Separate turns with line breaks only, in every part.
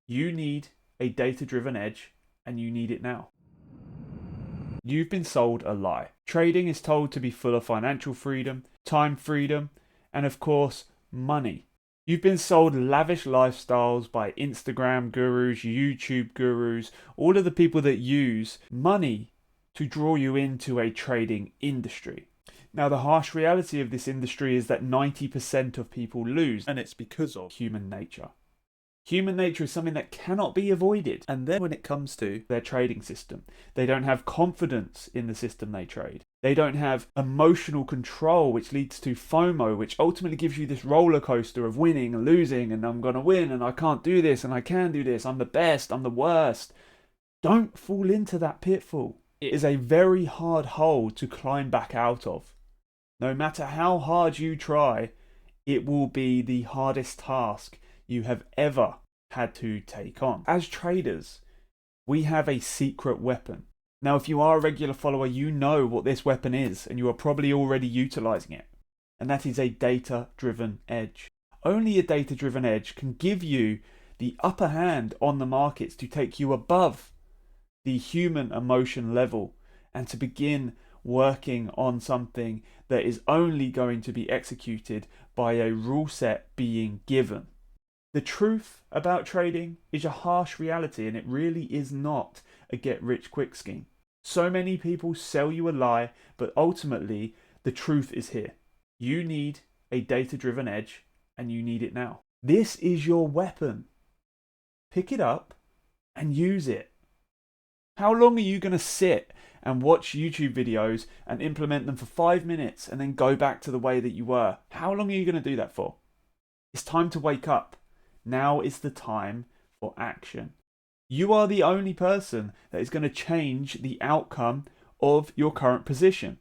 You need a data-driven edge, and you need it now. You've been sold a lie. Trading is told to be full of financial freedom, time freedom, and of course, money. You've been sold lavish lifestyles by Instagram gurus, YouTube gurus, all of the people that use money to draw you into a trading industry. Now, the harsh reality of this industry is that 90% of people lose, and it's because of human nature. Human nature is something that cannot be avoided. And then when it comes to their trading system, they don't have confidence in the system they trade. They don't have emotional control, which leads to FOMO, which ultimately gives you this roller coaster of winning and losing, and I'm going to win, and I can't do this, and I can do this, I'm the best, I'm the worst. Don't fall into that pitfall. It is a very hard hole to climb back out of. No matter how hard you try, it will be the hardest task you have ever had to take on. As traders, we have a secret weapon. Now, if you are a regular follower, you know what this weapon is, and you are probably already utilizing it. And that is a data-driven edge. Only a data-driven edge can give you the upper hand on the markets to take you above the human emotion level and to begin working on something that is only going to be executed by a rule set being given. The truth about trading is a harsh reality, and it really is not a get-rich-quick scheme. So many people sell you a lie, but ultimately the truth is here. You need a data-driven edge, and you need it now. This is your weapon. Pick it up and use it. How long are you going to sit and watch YouTube videos and implement them for 5 minutes and then go back to the way that you were? How long are you going to do that for? It's time to wake up. Now is the time for action. You are the only person that is going to change the outcome of your current position.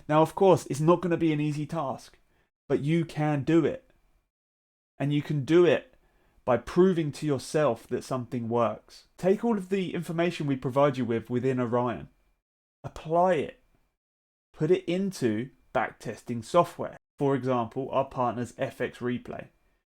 Now, of course, it's not going to be an easy task, but you can do it. And you can do it by proving to yourself that something works. Take all of the information we provide you with within Orion. Apply it. Put it into backtesting software. For example, our partners FX Replay.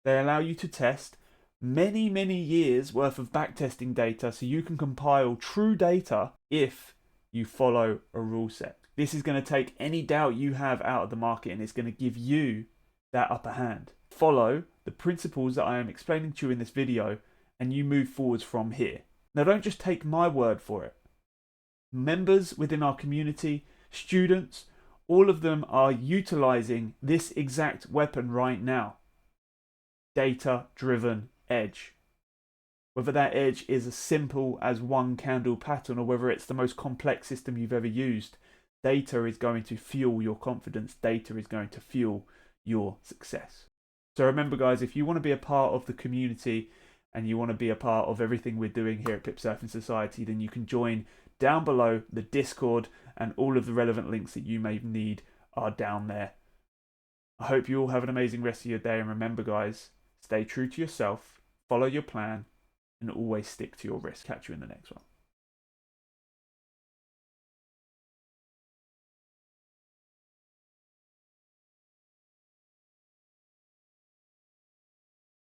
They allow you to test many years worth of backtesting data so you can compile true data if you follow a rule set. This is going to take any doubt you have out of the market, and it's going to give you that upper hand. Follow the principles that I am explaining to you in this video, and you move forwards from here. Now, don't just take my word for it. Members within our community, students, all of them are utilizing this exact weapon right now. Data-driven edge. Whether that edge is as simple as one candle pattern or whether it's the most complex system you've ever used, data is going to fuel your confidence. Data is going to fuel your success. So remember, guys, if you want to be a part of the community and you want to be a part of everything we're doing here at Pip Surfing Society, then you can join down below. The Discord and all of the relevant links that you may need are down there. I hope you all have an amazing rest of your day, and remember, guys, stay true to yourself, follow your plan, and always stick to your risk. Catch you in the next one.